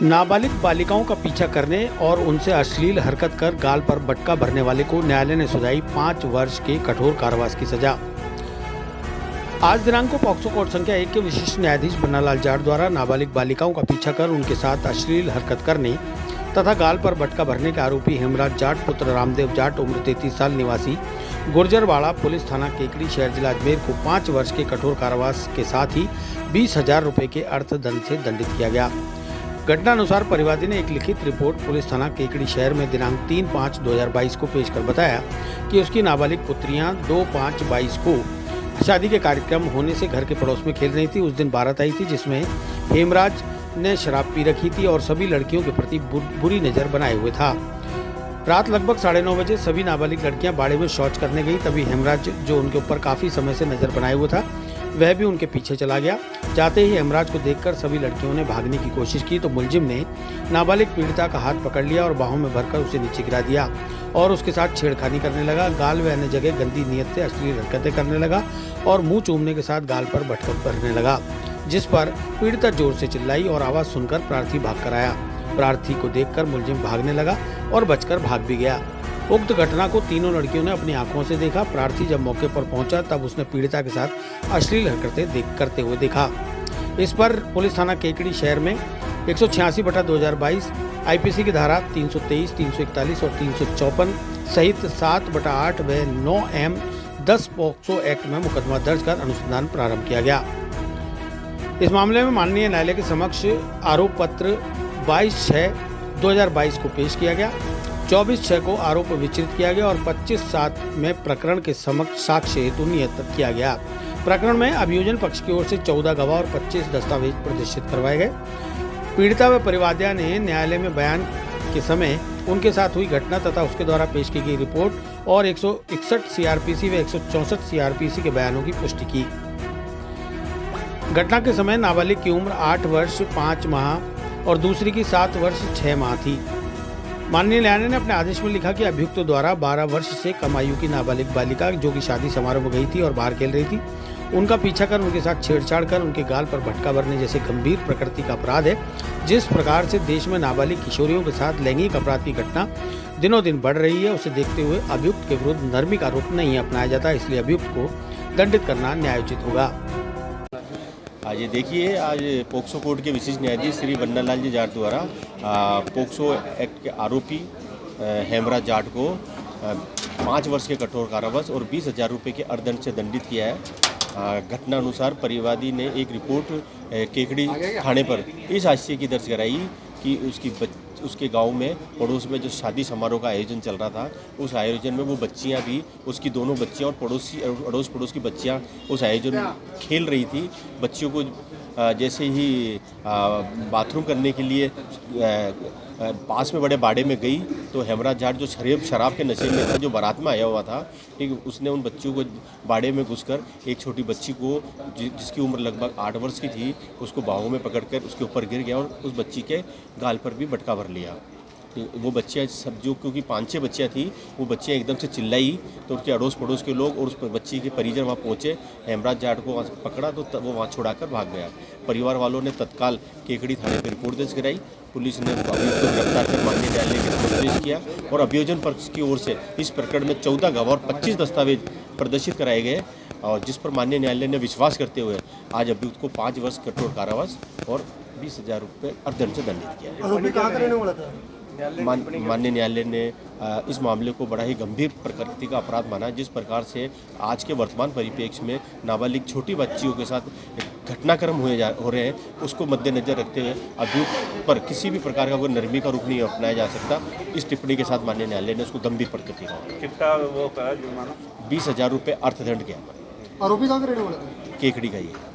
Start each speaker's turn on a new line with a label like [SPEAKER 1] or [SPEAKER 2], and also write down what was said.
[SPEAKER 1] नाबालिग बालिकाओं का पीछा करने और उनसे अश्लील हरकत कर गाल पर बटका भरने वाले को न्यायालय ने सुनाई 5 वर्ष के कठोर कारावास की सजा। आज दिनांक को पॉक्सो कोर्ट संख्या 1 के विशिष्ट न्यायाधीश बन्नालाल जाट द्वारा नाबालिग बालिकाओं का पीछा कर उनके साथ अश्लील हरकत करने तथा गाल पर बटका भरने के आरोपी हेमराज जाट पुत्र रामदेव जाट उम्र 33 साल निवासी गुर्जरवाड़ा पुलिस थाना केकड़ी शहर जिला अजमेर को 5 वर्ष के कठोर कारावास के साथ ही 20,000 रुपए के अर्थदंड से दंडित किया गया। घटना अनुसार परिवादी ने एक लिखित रिपोर्ट पुलिस थाना केकड़ी शहर में दिनांक 3/5/2022 को पेश कर बताया कि उसकी नाबालिग पुत्रियां 2/5/22 को शादी के कार्यक्रम होने से घर के पड़ोस में खेल रही थी। उस दिन बारात आई थी जिसमें हेमराज ने शराब पी रखी थी और सभी लड़कियों के प्रति बुरी नजर बनाए हुए था। रात लगभग 9:30 बजे सभी नाबालिग लड़कियां बाड़े में शौच करने गई, तभी हेमराज जो उनके ऊपर काफी समय से नजर बनाए हुए था वह भी उनके पीछे चला गया। जाते ही हेमराज को देखकर सभी लड़कियों ने भागने की कोशिश की तो मुलजिम ने नाबालिग पीड़िता का हाथ पकड़ लिया और बाहों में भरकर उसे नीचे गिरा दिया और उसके साथ छेड़खानी करने लगा। गाल व अन्य जगह गंदी नीयत से अश्लील हरकतें करने लगा और मुंह चूमने के साथ गाल पर बटका भरने लगा, जिस पर पीड़िता जोर से चिल्लाई और आवाज सुनकर प्रार्थी भाग कर आया। प्रार्थी को देखकर मुलजिम भागने लगा और बचकर भाग भी गया। उक्त घटना को तीनों लड़कियों ने अपनी आंखों से देखा। प्रार्थी जब मौके पर पहुंचा तब उसने पीड़िता के साथ अश्लील हरकतें करते हुए देखा। इस पर पुलिस थाना केकड़ी शहर में 186/2022 आईपीसी की धारा 323, 341 और 354 सहित 7/8 व 9M10 पॉक्सो एक्ट में मुकदमा दर्ज कर अनुसंधान प्रारंभ किया गया। इस मामले में माननीय न्यायालय के समक्ष आरोप पत्र 22/6/2022 को पेश किया गया। 24/6 को आरोप विचलित किया गया और 25/7 में प्रकरण के समक्ष साक्ष्य हेतु नियत किया गया। प्रकरण में अभियोजन पक्ष की ओर से 14 गवाह और 25 दस्तावेज प्रदर्शित करवाए गए। पीड़िता व परिवादिया ने न्यायालय में बयान के समय उनके साथ हुई घटना तथा उसके द्वारा पेश की गई रिपोर्ट और 161 सीआरपीसी व 164 सीआरपीसी के बयानों की पुष्टि की। घटना के समय नाबालिग की उम्र 8 वर्ष 5 माह और दूसरी की 7 वर्ष 6 माह थी। माननीय न्यायालय ने अपने आदेश में लिखा कि अभियुक्त द्वारा 12 वर्ष से कम आयु की नाबालिग बालिका जो कि शादी समारोह में गई थी और बाहर खेल रही थी, उनका पीछा कर उनके साथ छेड़छाड़ कर उनके गाल पर भटका भरने जैसे गंभीर प्रकृति का अपराध है। जिस प्रकार से देश में नाबालिग किशोरियों के साथ लैंगिक अपराध की घटना दिनों दिन बढ़ रही है, उसे देखते हुए अभियुक्त के विरुद्ध नरमी का रूप नहीं अपनाया जाता, इसलिए अभियुक्त को दंडित करना न्यायोचित होगा।
[SPEAKER 2] आज देखिए, आज पॉक्सो कोर्ट के विशिष्ट न्यायाधीश श्री बन्नालाल जी जाट द्वारा पॉक्सो एक्ट के आरोपी हेमराज जाट को 5 वर्ष के कठोर कारावास और 20,000 रुपये के अर्थदंड से दंडित किया है। घटना अनुसार परिवादी ने एक रिपोर्ट केकड़ी थाने पर इस हादसे की दर्ज कराई कि उसके गांव में पड़ोस में जो शादी समारोह का आयोजन चल रहा था, उस आयोजन में वो बच्चियां भी, उसकी दोनों बच्चियां और अड़ोस पड़ोस की बच्चियां उस आयोजन में खेल रही थी। बच्चियों को जैसे ही बाथरूम करने के लिए पास में बड़े बाड़े में गई तो हेमराज जाट जो शराब के नशे में था, जो बारात में आया हुआ था, ठीक, उसने उन बच्चियों को बाड़े में घुसकर एक छोटी बच्ची को जिसकी उम्र लगभग 8 वर्ष की थी, उसको बाहों में पकड़कर उसके ऊपर गिर गया और उस बच्ची के गाल पर भी बटका भर लिया। वो बच्चियाँ सब जो, क्योंकि 5-6 बच्चियाँ थी, वो बच्चियाँ एकदम से चिल्लाई तो उनके अड़ोस पड़ोस के लोग और उस बच्ची के परिजन वहाँ पहुँचे। हेमराज जाट को वहाँ पकड़ा तो वो वहाँ छुड़ाकर भाग गया। परिवार वालों ने तत्काल केकड़ी थाने पर रिपोर्ट दर्ज कराई। पुलिस ने अभियुक्त को गिरफ्तार कर माननीय न्यायालय के समक्ष पेश किया और अभियोजन पक्ष की ओर से इस प्रकरण में 14 गवाह और 25 दस्तावेज प्रदर्शित कराए गए और जिस पर माननीय न्यायालय ने विश्वास करते हुए आज अभियुक्त को 5 वर्ष कठोर कारावास और 20,000 रुपये अर्थदंड से दंडित किया है। माननीय न्यायालय ने इस मामले को बड़ा ही गंभीर प्रकृति का अपराध माना। जिस प्रकार से आज के वर्तमान परिप्रेक्ष्य में नाबालिग छोटी बच्चियों के साथ घटनाक्रम हो रहे हैं, उसको मद्देनजर रखते हुए अभियुक्त पर किसी भी प्रकार का कोई नरमी का रूप नहीं अपनाया जा सकता। इस टिप्पणी के साथ माननीय न्यायालय ने उसको गंभीर प्रकृति का
[SPEAKER 3] कितना वो करा जुर्माना
[SPEAKER 2] 20,000 रुपये अर्थदंड किया।
[SPEAKER 3] आरोपी कहाँ का रहने वाला था?
[SPEAKER 2] केकड़ी का ही है।